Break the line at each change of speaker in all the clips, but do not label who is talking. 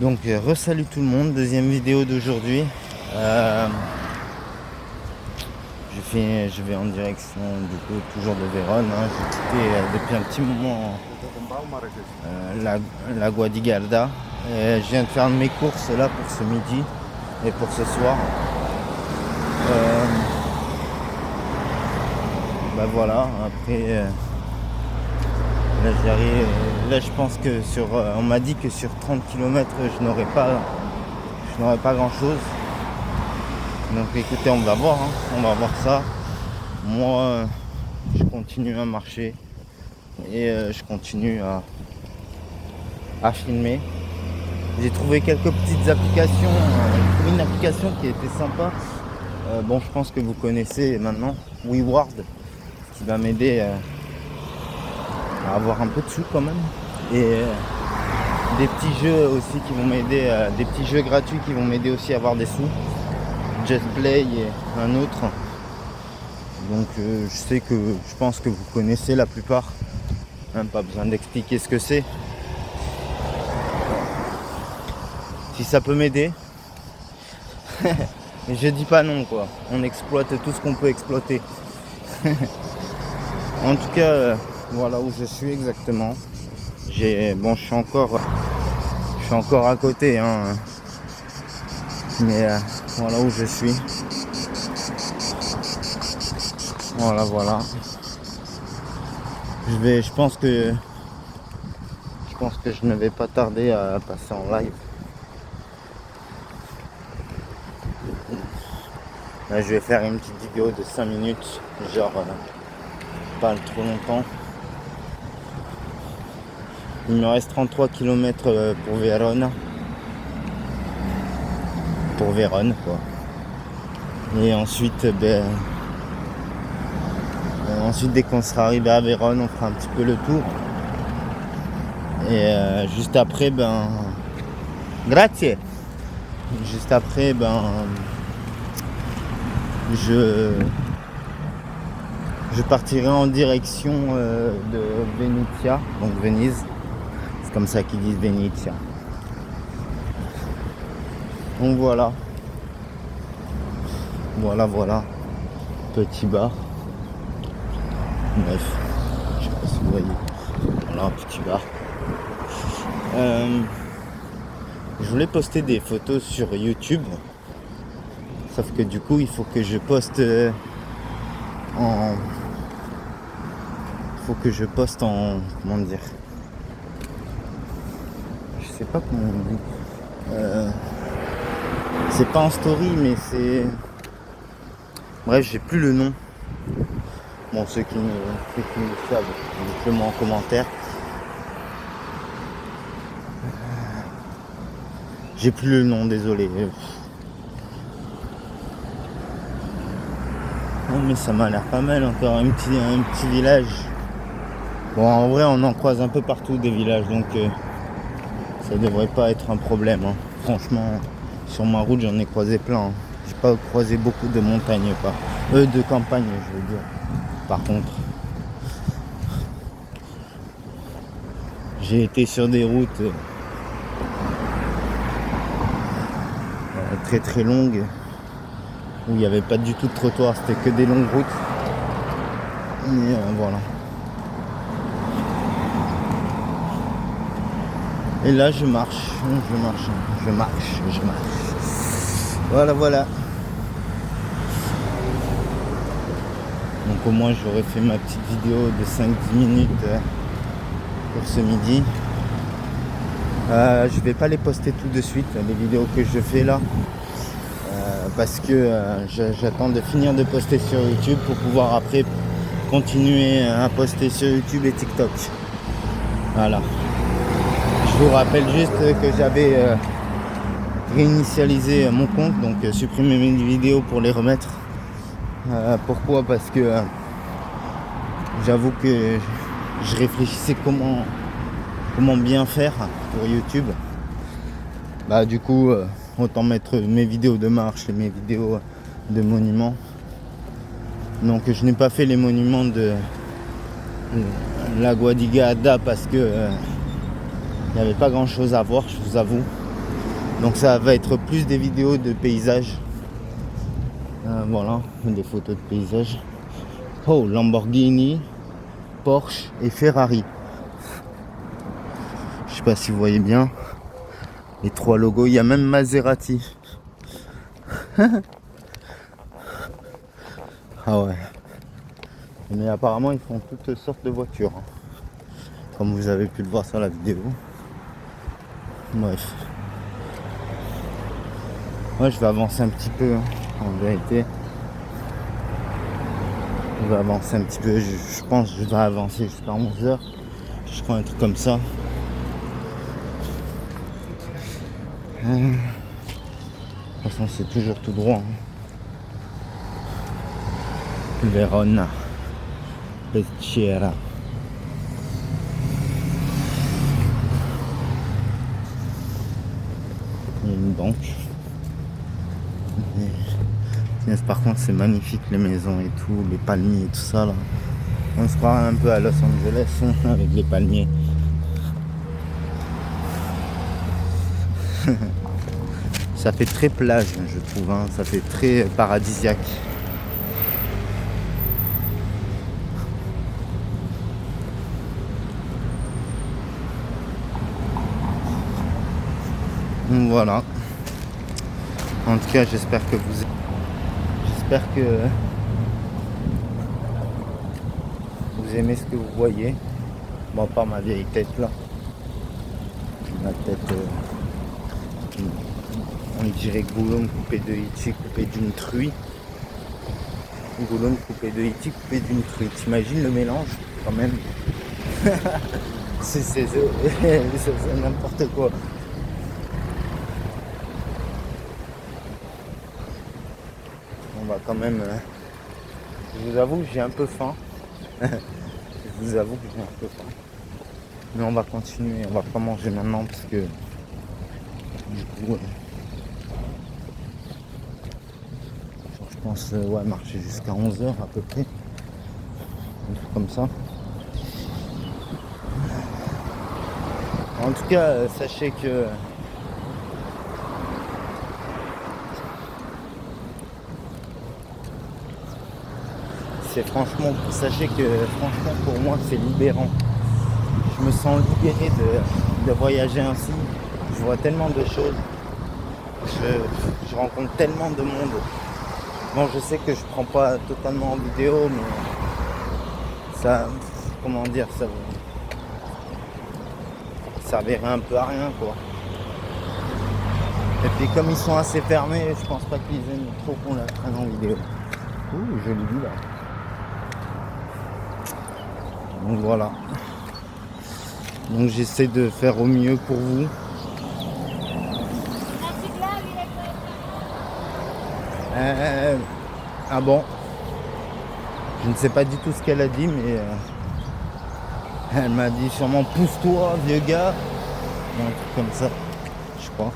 Donc re-salut tout le monde, deuxième vidéo d'aujourd'hui. Je vais en direction du coup toujours de Vérone. J'ai quitté depuis un petit moment la Guadigarda. Et je viens de faire mes courses là pour ce midi et pour ce soir. Voilà, après là j'arrive. Là je pense que on m'a dit que sur 30 km je n'aurais pas grand chose. Donc écoutez, on va voir, on va voir ça. Moi je continue à marcher et je continue à filmer. J'ai trouvé quelques petites applications. J'ai trouvé une application qui était sympa. Je pense que vous connaissez maintenant, WeWard, qui va m'aider à avoir un peu de sous quand même. Et des petits jeux aussi qui vont m'aider, des petits jeux gratuits qui vont m'aider aussi à avoir des sous. JustPlay et un autre. Donc je pense que vous connaissez la plupart. Pas besoin d'expliquer ce que c'est. Si ça peut m'aider. Mais je dis pas non quoi. On exploite tout ce qu'on peut exploiter. En tout cas, voilà où je suis exactement. Je suis encore à côté, mais voilà où je suis. Voilà. Je pense que je ne vais pas tarder à passer en live. Là, je vais faire une petite vidéo de 5 minutes, genre pas trop longtemps. Il me reste 33 km pour Vérone. Pour Vérone quoi. Et ensuite, dès qu'on sera arrivé à Vérone, on fera un petit peu le tour. Et juste après, grazie. Juste après, je partirai en direction de Venezia, donc Venise. C'est comme ça qu'ils disent Venezia. Donc voilà. Petit bar. Bref, je sais pas si vous voyez. Voilà, un petit bar. Je voulais poster des photos sur YouTube. Sauf que du coup, il faut que je poste comment dire, je sais pas comment on dit. C'est pas en story, mais c'est, bref, j'ai plus le nom. Bon, ceux qui me savent, dites-le-moi en commentaire. J'ai plus le nom, désolé. Non, mais ça m'a l'air pas mal encore, un petit village. Bon, en vrai, on en croise un peu partout des villages, donc ça devrait pas être un problème. Franchement, sur ma route, j'en ai croisé plein. J'ai pas croisé beaucoup de montagnes, de campagne, je veux dire. Par contre, j'ai été sur des routes très très longues où il n'y avait pas du tout de trottoir, c'était que des longues routes. Et voilà. Et là je marche. Voilà. Donc au moins j'aurais fait ma petite vidéo de 5-10 minutes pour ce midi. Je vais pas les poster tout de suite, les vidéos que je fais là. Parce que j'attends de finir de poster sur YouTube pour pouvoir après continuer à poster sur YouTube et TikTok. Voilà. Je vous rappelle juste que j'avais réinitialisé mon compte, donc supprimer mes vidéos pour les remettre. Pourquoi ? Parce que j'avoue que je réfléchissais comment bien faire pour YouTube. Du coup, autant mettre mes vidéos de marche et mes vidéos de monuments. Donc je n'ai pas fait les monuments de la Guadigarda parce que il n'y avait pas grand chose à voir, je vous avoue. Donc ça va être plus des vidéos de paysages. Voilà, des photos de paysages. Oh, Lamborghini, Porsche et Ferrari. Je sais pas si vous voyez bien les 3 logos. Il y a même Maserati. Ah ouais. Mais apparemment ils font toutes sortes de voitures, hein, comme vous avez pu le voir sur la vidéo. Bref. Moi je vais avancer un petit peu, hein, en vérité. Je vais avancer un petit peu. Je pense que je vais avancer jusqu'à 11h. Je crois un truc comme ça. De toute façon c'est toujours tout droit, hein. Verona, Peschiera. Il y a une banque. Par contre c'est magnifique, les maisons et tout, les palmiers et tout ça là. On se croirait un peu à Los Angeles avec les palmiers. Ça fait très plage, je trouve, hein. Ça fait très paradisiaque. Donc voilà. En tout cas, j'espère que vous aimez ce que vous voyez. Bon, pas ma vieille tête là. Ma tête, on dirait Gollum coupé de Iti, coupé d'une truie. Gollum coupé de Iti, coupé d'une truie. T'imagines le mélange quand même? C'est n'importe quoi. On va quand même... je vous avoue que j'ai un peu faim. Je vous avoue que j'ai un peu faim. Mais on va continuer, on va pas manger maintenant parce que du coup je pense ouais, marcher jusqu'à 11h à peu près. Un truc comme ça. En tout cas, sachez que sachez que franchement pour moi c'est libérant. Je me sens libéré de voyager ainsi. Je vois tellement de choses. Je rencontre tellement de monde. Bon, je sais que je prends pas totalement en vidéo, mais ça, comment dire, ça servirait un peu à rien, quoi. Et puis comme ils sont assez fermés, je pense pas qu'ils aiment trop qu'on la prenne en vidéo. Ouh, joli vue là. Donc voilà. Donc j'essaie de faire au mieux pour vous. Ah bon, je ne sais pas du tout ce qu'elle a dit, mais elle m'a dit sûrement pousse-toi vieux gars, ou un truc comme ça, je crois.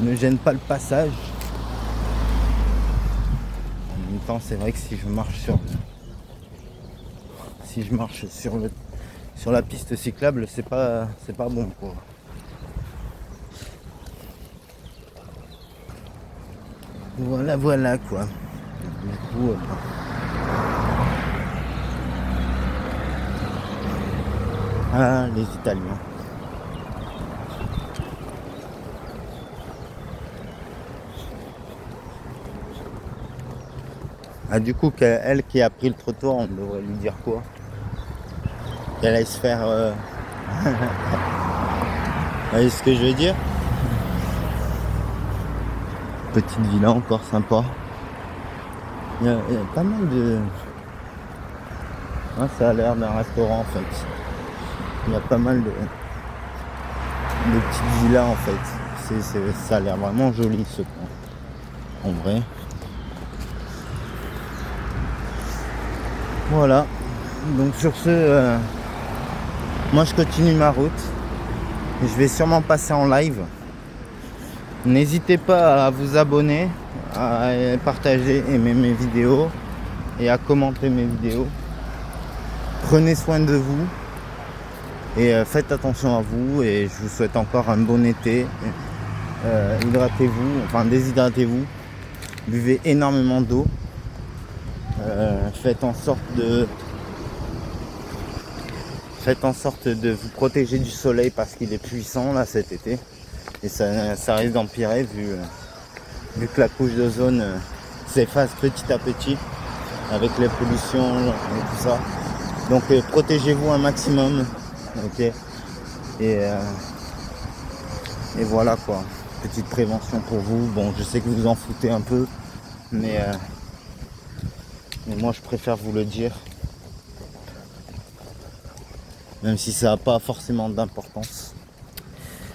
Ne gêne pas le passage. En même temps c'est vrai que si je marche sur la piste cyclable, c'est pas bon quoi. Voilà quoi. Du coup, ah, les Italiens. Ah, du coup, elle qui a pris le trottoir, on devrait lui dire quoi? Qu'elle aille se faire... Vous voyez ce que je veux dire? Petite villa encore sympa. Il y a pas mal de... Ah, ça a l'air d'un restaurant en fait. Il y a pas mal de petites villas en fait. Ça a l'air vraiment joli ce coin. En vrai. Voilà. Donc sur ce, moi je continue ma route. Je vais sûrement passer en live. N'hésitez pas à vous abonner, à partager, aimer mes vidéos et à commenter mes vidéos. Prenez soin de vous. Et faites attention à vous et je vous souhaite encore un bon été. Hydratez-vous, enfin déshydratez-vous. Buvez énormément d'eau. Faites en sorte de vous protéger du soleil parce qu'il est puissant là cet été. Et ça risque d'empirer vu que la couche d'ozone s'efface petit à petit avec les pollutions et tout ça. Donc protégez-vous un maximum. Ok. Et voilà quoi. Petite prévention pour vous. Bon, je sais que vous vous en foutez un peu, mais moi je préfère vous le dire. Même si ça n'a pas forcément d'importance.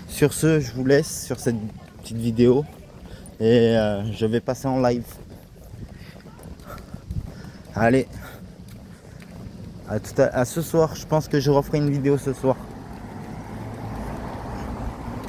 Sur ce, je vous laisse sur cette petite vidéo. Et je vais passer en live. Allez. À ce soir. Je pense que je referai une vidéo ce soir.